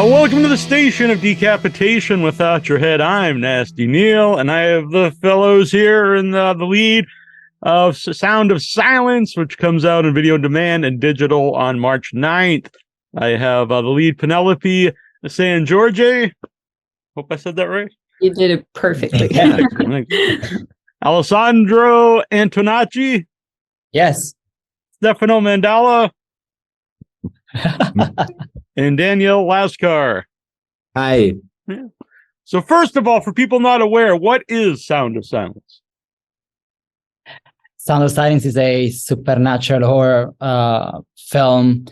Welcome to the station of decapitation without your head. I'm Nasty Neal, and I have the fellows here in the lead of Sound of Silence, which comes out in video on demand and digital on March 9th. I have the lead, Penelope Sangiorgi. Hope I said that right. You did it perfectly. Alessandro Antonaci. Yes. Stefano Mandalà. And Daniel Lascar. Hi. Yeah. So first of all, for people not aware, what is Sound of Silence? Sound of Silence is a supernatural horror film.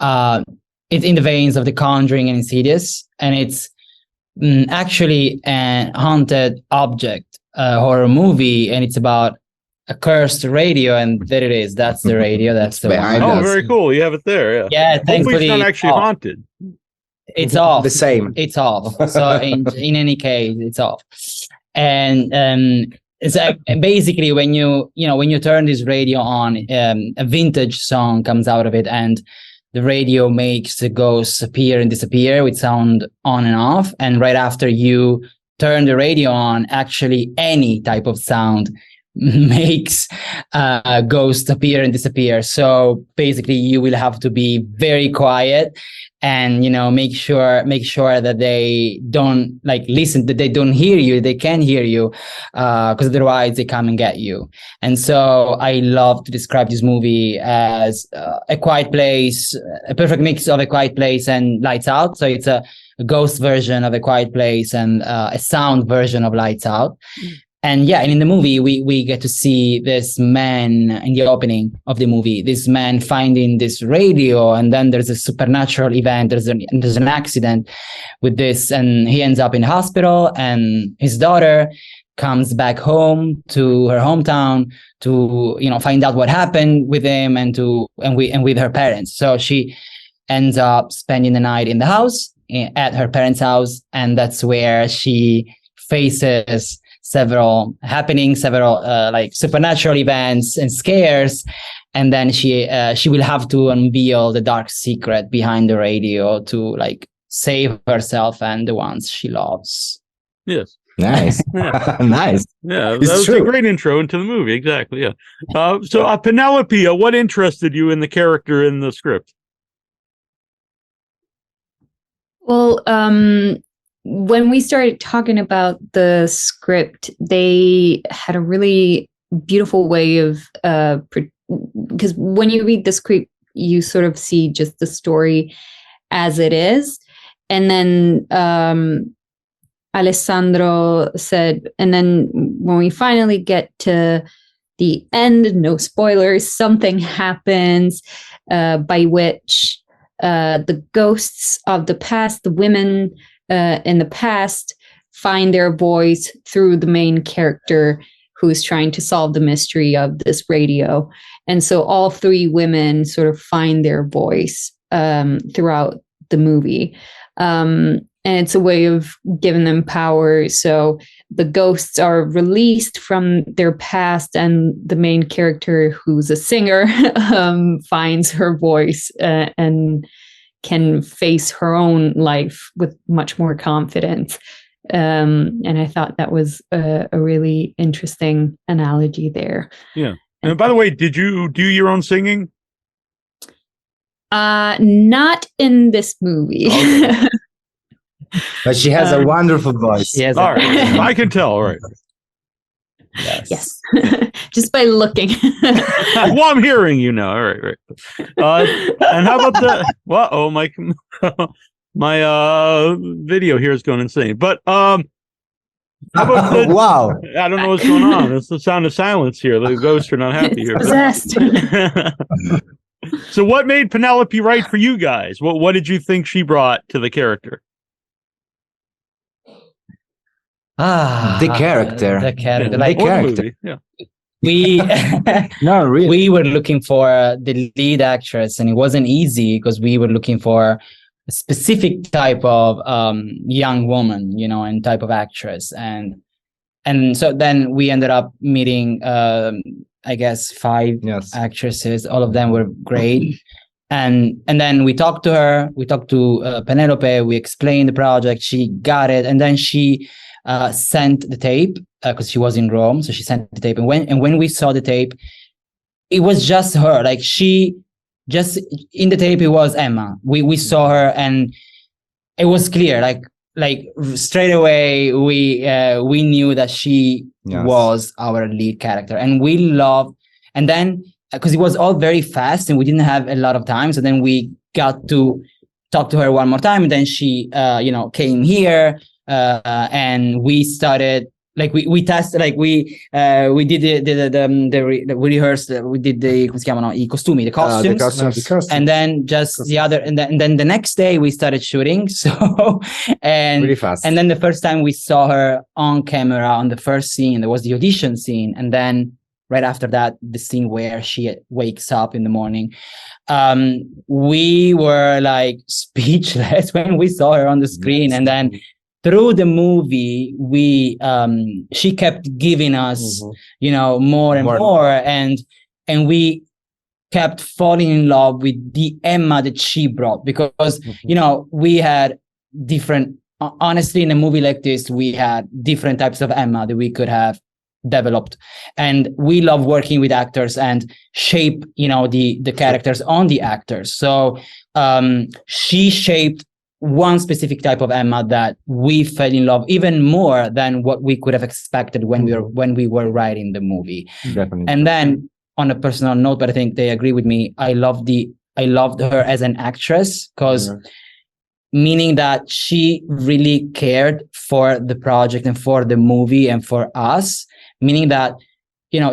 It's in the veins of The Conjuring and Insidious, and it's actually a haunted object horror movie, and it's about a cursed radio, and there it is. That's the radio. That's the one. Oh, very cool. You have it there. Yeah. Yeah. Thankfully, it's not actually haunted. It's off. The same. It's off. So in any case, it's off. And it's basically when you turn this radio on, a vintage song comes out of it, and the radio makes the ghosts appear and disappear with sound on and off. And right after you turn the radio on, actually any type of sound makes ghosts appear and disappear. So basically you will have to be very quiet and make sure that they don't listen, that they don't hear you, they can hear you, because otherwise they come and get you. And so I love to describe this movie as A Quiet Place, a perfect mix of A Quiet Place and Lights Out. So it's a ghost version of A Quiet Place and a sound version of Lights Out. And yeah, and in the movie, we get to see this man in the opening of the movie, this man finding this radio, and then there's a supernatural event, there's an accident with this, and he ends up in hospital, and his daughter comes back home to her hometown to, find out what happened with him and with her parents. So she ends up spending the night in the house, at her parents' house, and that's where she faces several supernatural events and scares, and then she will have to unveil the dark secret behind the radio to save herself and the ones she loves. Yes. Nice. Yeah. Nice. Yeah, that It's was true. a great intro into the movie. Exactly. Yeah. So Penelope, what interested you in the character in the script? Well, when we started talking about the script, they had a really beautiful way of, because when you read the script, you sort of see just the story as it is. And then Alessandro said, and then when we finally get to the end, no spoilers, something happens by which the ghosts of the past, the women in the past, find their voice through the main character who's trying to solve the mystery of this radio. And so all three women sort of find their voice throughout the movie. And it's a way of giving them power. So the ghosts are released from their past, and the main character, who's a singer, finds her voice and can face her own life with much more confidence. And I thought that was a really interesting analogy there. Yeah. And by the way, did you do your own singing? Not in this movie. Okay. But she has a wonderful voice. Yes. All right. I can tell. All right. Yes. Just by looking. Well, I'm hearing you now. All right. And how about my video here is going insane. But how about Wow. I don't know what's going on. It's the Sound of Silence here. The ghosts are not happy here. Possessed. So what made Penelope right for you guys? What did you think she brought to the character? The character. The character. The Like character. Movie. Yeah. we No, really. we were looking for the lead actress, and it wasn't easy because we were looking for a specific type of young woman, and type of actress. And so then we ended up meeting I guess 5 Yes. actresses. All of them were great. And then we talked to her, we talked to Penelope, we explained the project, she got it, and then she sent the tape because she was in Rome, so she sent the tape. And when we saw the tape, it was just her. Like she just in the tape, it was Emma. We saw her, and it was clear. Like straight away, we knew that she was our lead character, and we loved. And then because it was all very fast, and we didn't have a lot of time, so then we got to talk to her one more time, and then she came here, and we started. Like we tested, like we did we rehearsed, we did the come si chiamano, I costumi, the costumes, and then just the other, and then the next day we started shooting. So and really fast. And then the first time we saw her on camera on the first scene, there was the audition scene, and then right after that, the scene where she wakes up in the morning. We were like speechless when we saw her on the screen, and then through the movie, she kept giving us, more and more, and we kept falling in love with the Emma that she brought, because we had different. Honestly, in a movie like this, we had different types of Emma that we could have developed, and we love working with actors and shape, the characters on the actors. So she shaped one specific type of Emma that we fell in love even more than what we could have expected when we were writing the movie. Definitely. And then on a personal note, but I think they agree with me, I loved her as an actress, because meaning that she really cared for the project and for the movie and for us, meaning that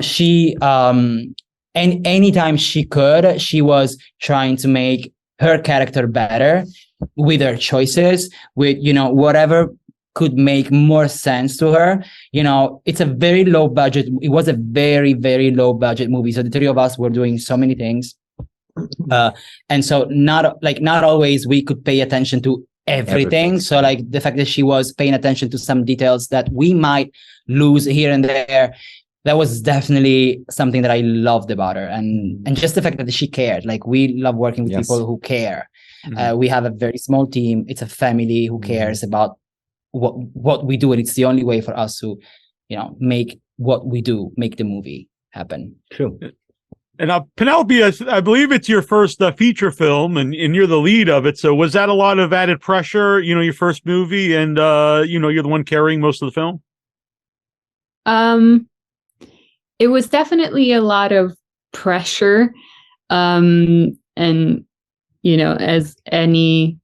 she and anytime she could, she was trying to make her character better with her choices, with whatever could make more sense to her. It's a very low budget. It was a very, very low budget movie. So the three of us were doing so many things. And so not always we could pay attention to everything. So like the fact that she was paying attention to some details that we might lose here and there, that was definitely something that I loved about her. And just the fact that she cared. Like, we love working with people who care. We have a very small team. It's a family who cares about what we do, and it's the only way for us to, make what we do, make the movie happen. True. And Penelope, I believe it's your first feature film, and you're the lead of it. So was that a lot of added pressure? Your first movie, and you're the one carrying most of the film. It was definitely a lot of pressure, and as any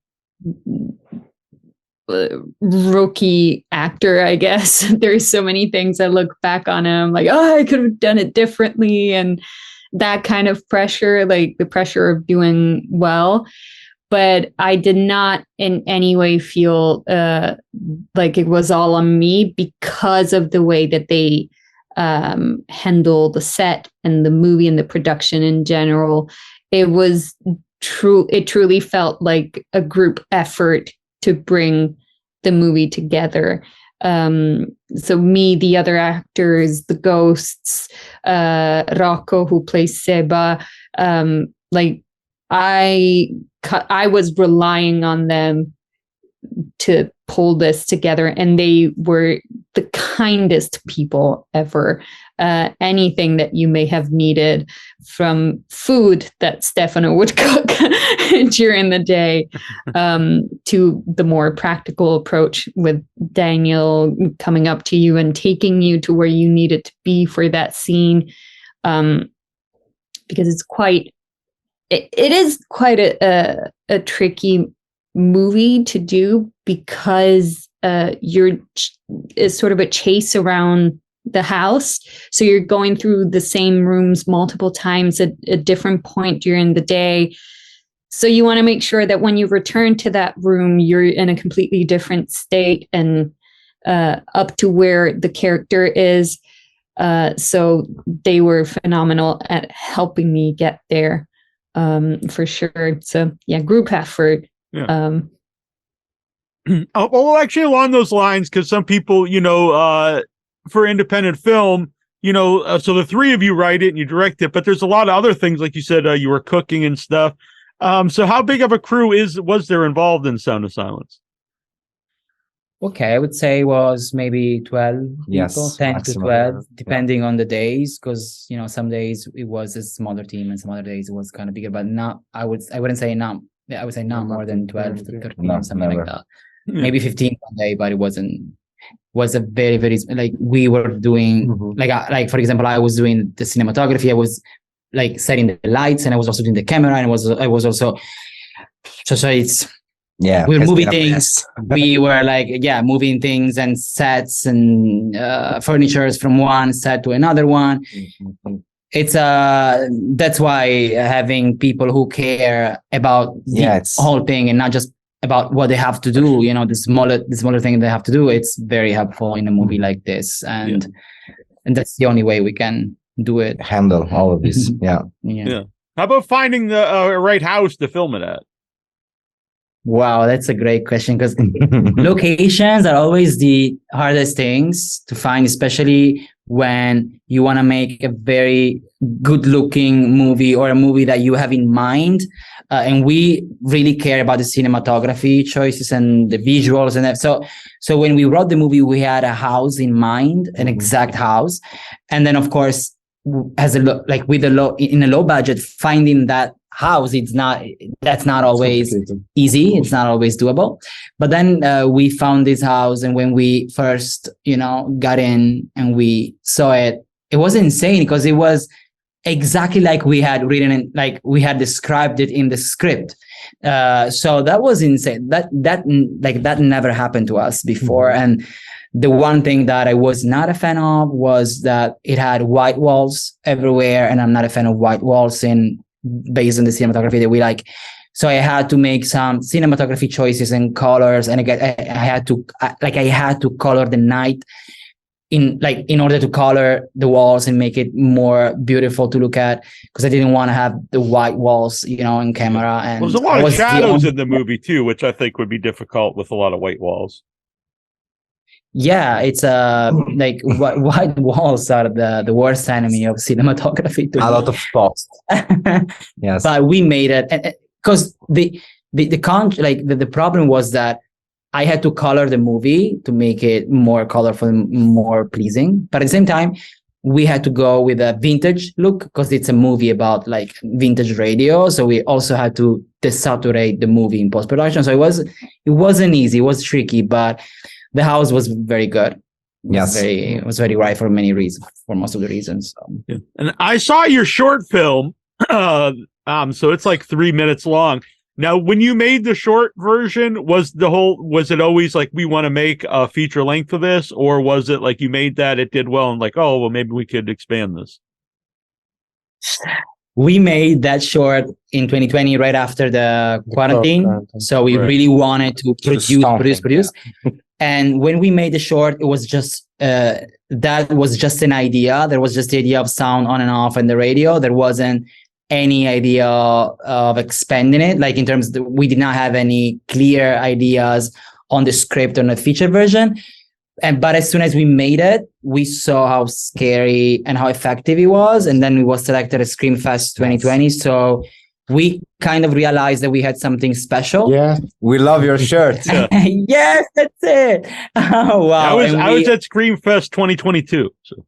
rookie actor, I guess, there's so many things I look back on and I'm like, I could have done it differently, and that kind of pressure, like the pressure of doing well. But I did not in any way feel like it was all on me, because of the way that they handle the set and the movie and the production in general. It was it truly felt like a group effort to bring the movie together. So me, the other actors, the ghosts, Rocco, who plays Seba, like I was relying on them to pull this together, and they were the kindest people ever. Anything that you may have needed, from food that Stefano would cook during the day, to the more practical approach with Daniel coming up to you and taking you to where you needed to be for that scene. Because it is quite a tricky movie to do, because it's sort of a chase around the house. So you're going through the same rooms multiple times at a different point during the day. So you want to make sure that when you return to that room, you're in a completely different state and up to where the character is. So they were phenomenal at helping me get there, for sure. So yeah, group effort. Yeah. Well, actually, along those lines, because some people, for independent film, so the three of you write it and you direct it, but there's a lot of other things, like you said, you were cooking and stuff. So how big of a crew was there involved in Sound of Silence? Okay, I would say it was maybe 12 Yes, people, 10 maximum. to 12, depending on the days, because some days it was a smaller team and some other days it was kind of bigger, but not I wouldn't say not I would say not more than 12 to 13 or something like that. Maybe 15 one day, but it was a very, very, like, we were doing like for example, I was doing the cinematography, I was like setting the lights, and I was also doing the camera, and I was also so it's we were moving things. We were like, moving things and sets and furnitures from one set to another one. It's that's why having people who care about the whole thing and not just about what they have to do, the smaller thing they have to do. It's very helpful in a movie like this, and that's the only way we can do it. Handle all of this. Yeah. How about finding the right house to film it at? Wow, that's a great question, because locations are always the hardest things to find, especially when you want to make a very good looking movie or a movie that you have in mind. And we really care about the cinematography choices and the visuals and that. So when we wrote the movie, we had a house in mind, an exact house. And then of course, in a low budget, finding that house, that's not always easy. It's not always doable. But then we found this house, and when we first got in and we saw it, it was insane, because it was exactly like we had written it, like we had described it in the script. So that was insane. That never happened to us before. And the one thing that I was not a fan of was that it had white walls everywhere, and I'm not a fan of white walls based on the cinematography that we like. So I had to make some cinematography choices and colors, and again, I had to color the night in order to color the walls and make it more beautiful to look at, because I didn't want to have the white walls, in camera. And there's a lot of shadows in the movie too, which I think would be difficult with a lot of white walls. Yeah, it's like white walls are the worst enemy of cinematography. A lot of cost. Yes, but we made it, because the problem was that I had to color the movie to make it more colorful and more pleasing. But at the same time, we had to go with a vintage look, because it's a movie about like vintage radio. So we also had to desaturate the movie in post-production. So it wasn't easy. It was tricky, but the house was very good. It was very right for many reasons, for most of the reasons. So. And I saw your short film. So it's like 3 minutes long. Now, when you made the short version, was it always like, we want to make a feature length of this, or was it like you made that, it did well, and like, oh, well, maybe we could expand this? We made that short in 2020, right after the quarantine. So we really wanted to produce. And when we made the short, it was just that was just an idea. There was just the idea of sound on and off and the radio. There wasn't any idea of expanding it. Like, in terms of we did not have any clear ideas on the script or the feature version. But as soon as we made it, we saw how scary and how effective it was. And then we was selected at Screamfest 2020. So we kind of realized that we had something special. Yeah, we love your shirt. Yes, that's it. Oh, wow. I was at Screamfest 2022. So.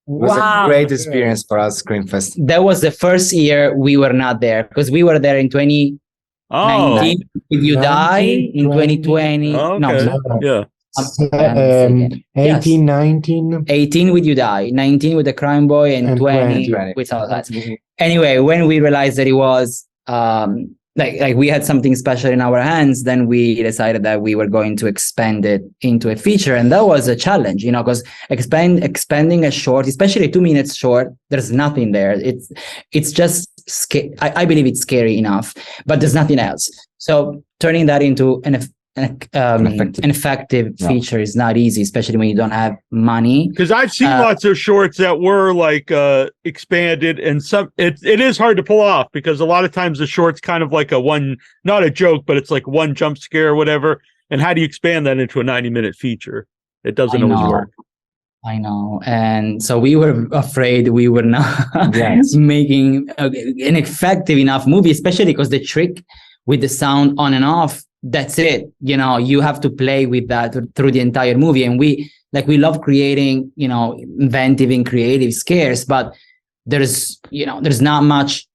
It was a great experience for us, Screamfest. That was the first year we were not there, because we were there in 2019. Did You Die in 2020? Oh, okay. No. 18, 19. 18 with You Die, 19 with The Crime Boy, and 20 with all that. Anyway, when we realized that it was like we had something special in our hands, then we decided that we were going to expand it into a feature. And that was a challenge, because expanding a short, especially a 2 minutes short, there's nothing there. It's just I believe it's scary enough, but there's nothing else. So turning that into an effective feature is not easy, especially when you don't have money. Because I've seen lots of shorts that were like expanded, and it is hard to pull off, because a lot of times the short's kind of like not a joke, but it's like one jump scare or whatever. And how do you expand that into a 90-minute feature? It doesn't always work. I know. And so we were afraid we were not Yes. making an effective enough movie, especially because the trick with the sound on and off, that's it. You know, you have to play with that through the entire movie. And we love creating, you know, inventive and creative scares, but there's not much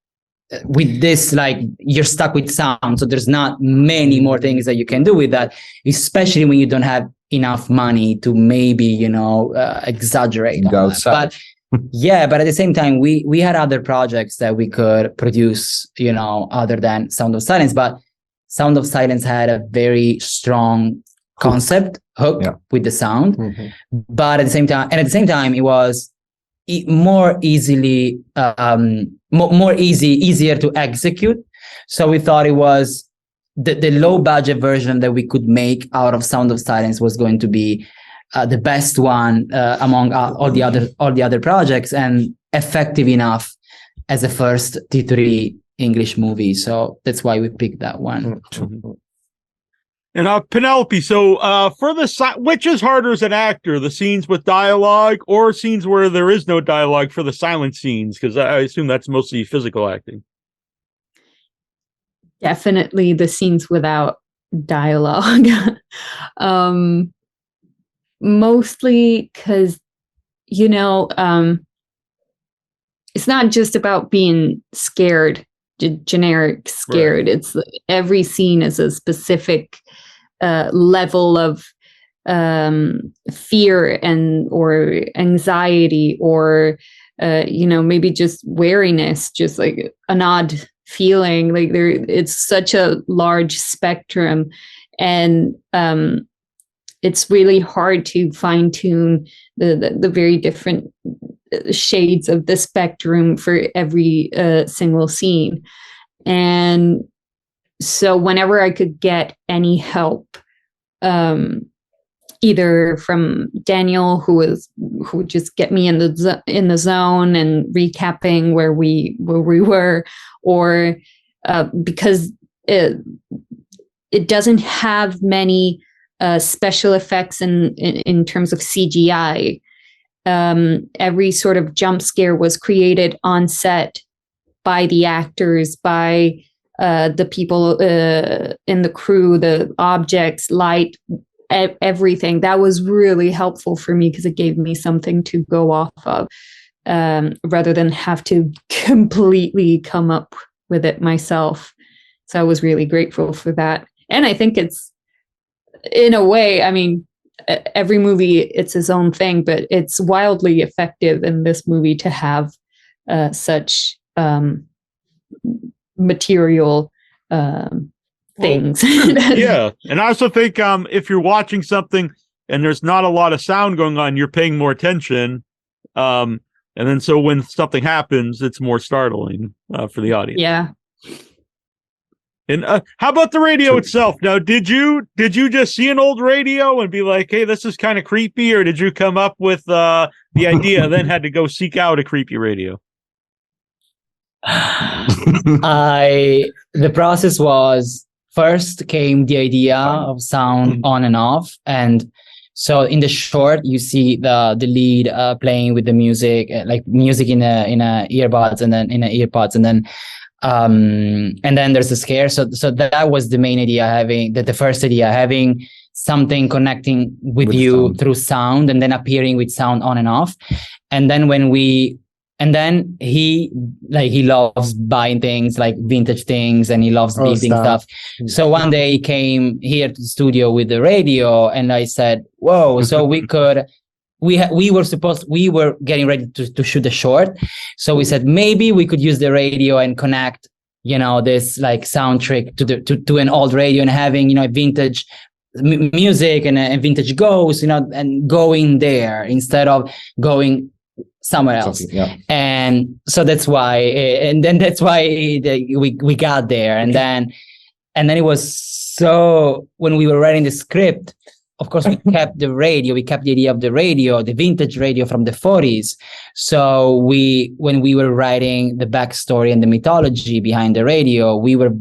with this, like you're stuck with sound. So there's not many more things that you can do with that, especially when you don't have enough money to maybe, you know, exaggerate. Go outside. But yeah, but at the same time, we had other projects that we could produce, you know, other than Sound of Silence. But Sound of Silence had a very strong concept hook with the sound. But at the same time, it was more easily easier to execute. So we thought it was the low budget version that we could make out of Sound of Silence was going to be the best one among all the other projects, and effective enough as a first T3 English movie. So that's why we picked that one. And Penelope, so for which is harder as an actor, the scenes with dialogue or scenes where there is no dialogue for the silent scenes? Because I assume that's mostly physical acting. Definitely the scenes without dialogue. Mostly because, you know, it's not just about being scared, generic scared. Right. It's every scene is a specific level of fear and or anxiety, or you know, maybe just wariness, just like an odd feeling. Like it's such a large spectrum, and it's really hard to fine tune the very different shades of the spectrum for every single scene. And so whenever I could get any help, either from Daniel, who would just get me in the zone and recapping where we were, or because it doesn't have many special effects in terms of CGI. Every sort of jump scare was created on set by the actors, by the people in the crew, the objects, light, everything. That was really helpful for me because it gave me something to go off of, rather than have to completely come up with it myself. So I was really grateful for that. And I think it's, in a way, I mean, every movie, it's its own thing, but it's wildly effective in this movie to have such material things. Yeah. And I also think if you're watching something and there's not a lot of sound going on, you're paying more attention. And then so when something happens, it's more startling for the audience. Yeah. And how about the radio itself? Now, did you just see an old radio and be like, hey, this is kind of creepy? Or did you come up with the idea and then had to go seek out a creepy radio? The process was, first came the idea of sound on and off. And so in the short, you see the lead playing with the music, like music in a earbuds, and then in a earpods, and then there's the scare. So that was the main idea, having the first idea, having something connecting with you sound through sound, and then appearing with sound on and off. And then he loves buying things, like vintage things, and he loves building stuff. So one day he came here to the studio with the radio, and I said, whoa, so we could, we were getting ready to shoot a short. So we said, maybe we could use the radio and connect, you know, this like sound trick to an old radio, and having, you know, vintage music and a vintage ghost, you know, and going there instead of going somewhere else. And so that's why, we got there. And then it was, so when we were writing the script, of course, we kept the radio, we kept the idea of the radio, the vintage radio from the 40s. So when we were writing the backstory and the mythology behind the radio, we were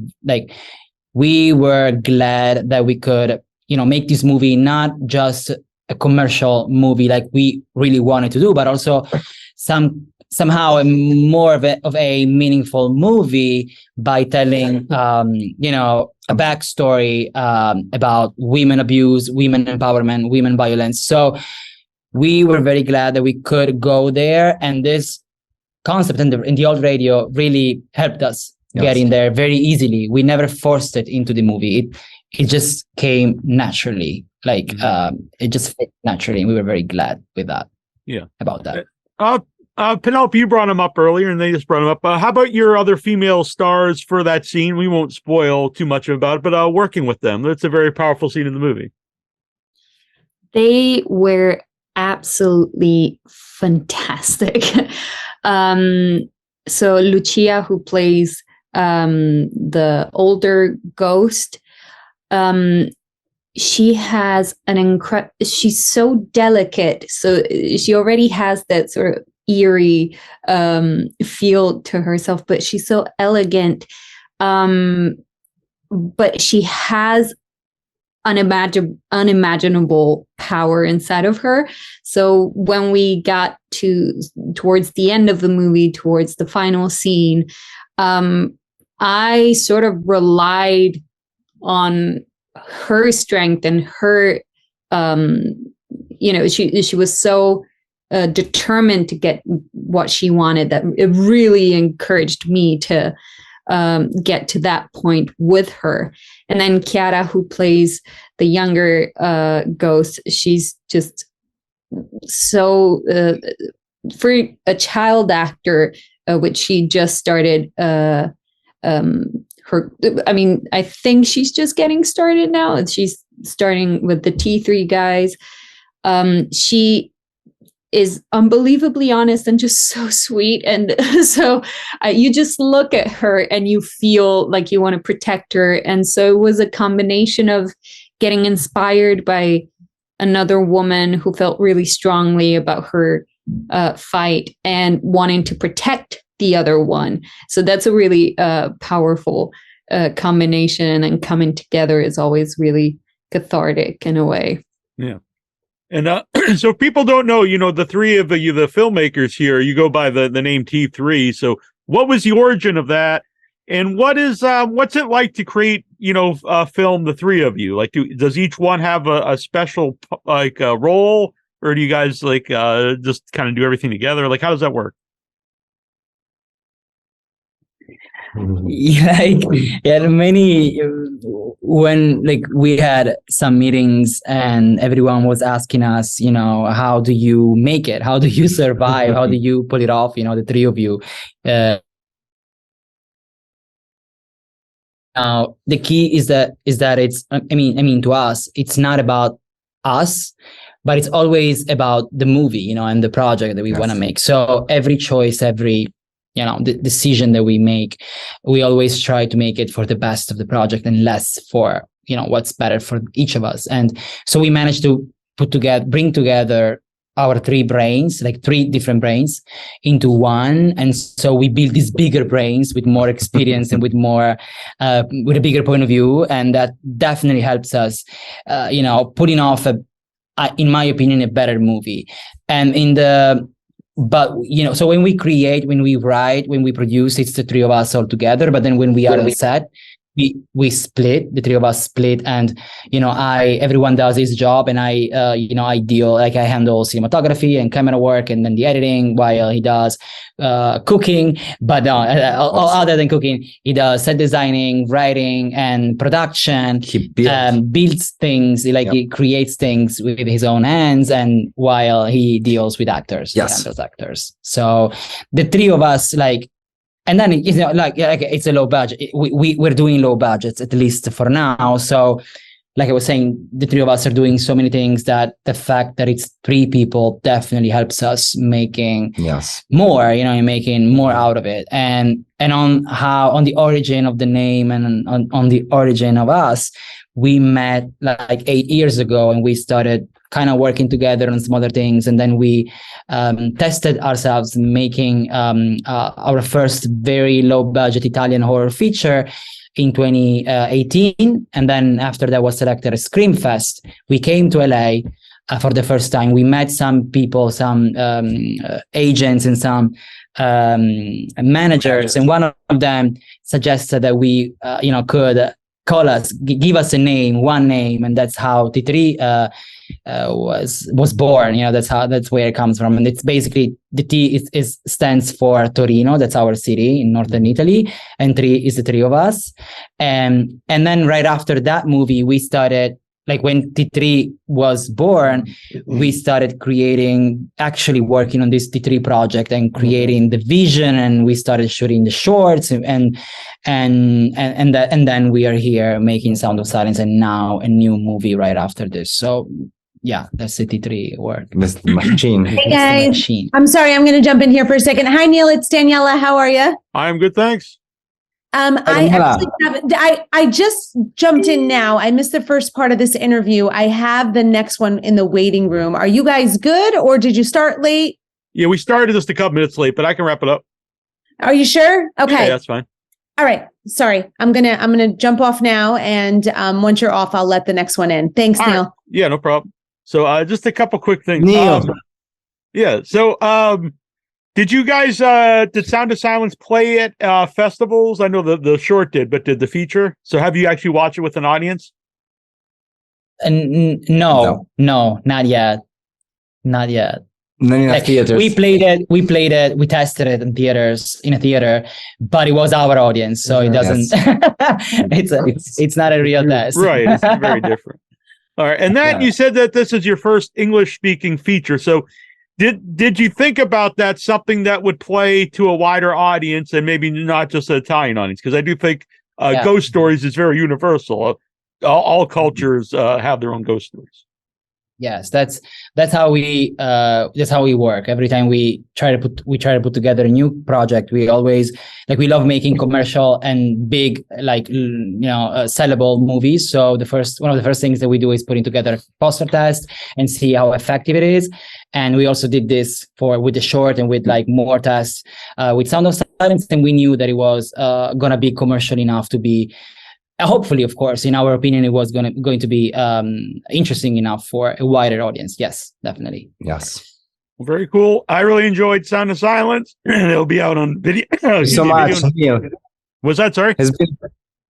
glad that we could, you know, make this movie not just a commercial movie like we really wanted to do, but also somehow more of a meaningful movie by telling a backstory about women abuse, women empowerment, women violence. So we were very glad that we could go there, and this concept in the old radio really helped us get in there very easily. We never forced it into the movie. It just came naturally. It just fit naturally, and we were very glad with that. Yeah, about that. Penelope, you brought him up earlier, and they just brought him up. How about your other female stars for that scene? We won't spoil too much about it, but working with them, that's a very powerful scene in the movie. They were absolutely fantastic. So Lucia, who plays the older ghost, she has she's so delicate. So she already has that sort of eerie feel to herself, but she's so elegant. But she has unimaginable power inside of her. So when we got towards the end of the movie, towards the final scene, I sort of relied on her strength and her, she was so determined to get what she wanted that it really encouraged me to get to that point with her. And then Chiara, who plays the younger ghost, she's just so for a child actor, which she just started I think she's just getting started now, and she's starting with the T3 guys. She is unbelievably honest and just so sweet. And so you just look at her and you feel like you want to protect her. And so it was a combination of getting inspired by another woman who felt really strongly about her fight and wanting to protect the other one. So that's a really powerful combination, and coming together is always really cathartic in a way. Yeah. And so if people don't know, the three of you, the filmmakers here, you go by the name T3. So what was the origin of that? And what's it like to create, film the three of you? Like, does each one have a special role, or do you guys just kind of do everything together? Like, how does that work? Many when we had some meetings and everyone was asking us, how do you make it? How do you survive? How do you pull it off? The three of you. Now the key is that it's to us, it's not about us, but it's always about the movie, and the project that we want to make. So every choice, every the decision that we make, we always try to make it for the best of the project and less for what's better for each of us. And so we managed to bring together our three brains, three different brains, into one. And so we build these bigger brains with more experience and with more with a bigger point of view, and that definitely helps us putting off in my opinion, a better movie. And so when we create, when we write, when we produce, it's the three of us all together. But then when we are on set, we split, the three of us split, and everyone does his job, and I handle cinematography and camera work, and then the editing, while he does cooking. But other than cooking, he does set designing, writing, and production. He builds things, he creates things with his own hands, and while he deals with actors, handles actors. So the three of us, and then it's a low budget. We're doing low budgets, at least for now. So, like I was saying, the three of us are doing so many things that the fact that it's three people definitely helps us making more, making more out of it. And on the origin of the name and on the origin of us, we met 8 years ago, and we started kind of working together on some other things. And then we tested ourselves making our first very low budget Italian horror feature in 2018. And then after that was selected as Screamfest. We came to LA. for the first time. We met some people, some agents and some managers, and one of them suggested that we could call us, give us one name, and that's how T3 was born. That's where it comes from. And it's basically, the T stands for Torino, that's our city in northern Italy, and 3 is the 3 of us. And then right after that movie, we started, like when T3 was born, we started actually working on this T3 project and creating the vision, and we started shooting the shorts, and then we are here making Sound of Silence, and now a new movie right after this. So yeah, that's the T3 work. That's the machine. Hey guys, machine. I'm sorry, I'm going to jump in here for a second. Hi Neal, it's Daniela. How are you? I'm good, thanks. I just jumped in now. I missed the first part of this interview. I have the next one in the waiting room. Are you guys good, or did you start late? Yeah, we started just a couple minutes late, but I can wrap it up. Are you sure? Okay. Yeah, that's fine. All right. Sorry. I'm gonna jump off now, and once you're off, I'll let the next one in. Thanks, All Neal. right. Yeah, no problem. So just a couple quick things. Neal. Yeah. So did you guys did Sound of Silence play at festivals? I know the short did, but did the feature? So have you actually watched it with an audience? No, not yet. Not yet. Not in Like, theaters. we played it, we tested it in a theater, but it was our audience, so it doesn't it's not a real test. Right, it's very different. All right. And then you said that this is your first English speaking feature. So did you think about that, something that would play to a wider audience and maybe not just an Italian audience? Because I do think ghost stories is very universal. All cultures have their own ghost stories. Yes, that's how we work. Every time we try to put together a new project, we always, like, we love making commercial and big, like, sellable movies. So one of the first things that we do is putting together a poster test and see how effective it is. And we also did this with the short and with like more tests with Sound of Silence, and we knew that it was gonna be commercial enough to be. Hopefully, of course, in our opinion, it was going to be interesting enough for a wider audience. Yes, definitely. Yes. Very cool. I really enjoyed Sound of Silence. It'll be out on video. Thank you so much, Neal. Was that, sorry?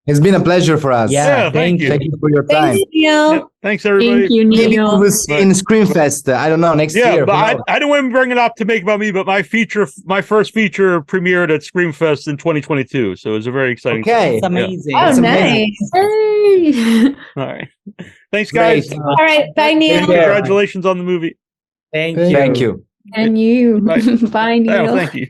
It's been a pleasure for us. Yeah, thank you. Thank you for your time. Thanks, Neal. Yeah, thanks, everybody. Thank you, Maybe Neal. we'll see in Screamfest. I don't know, next year. But I don't want to bring it up to make about me, but my first feature premiered at Screamfest in 2022. So it was a very exciting Okay. It's amazing. Oh, That's nice. Hey. All right. Thanks, guys. Great. All right. Bye, Neal. Congratulations on the movie. Thank Thank you. And you. Bye. Bye, Neal. Oh, thank you.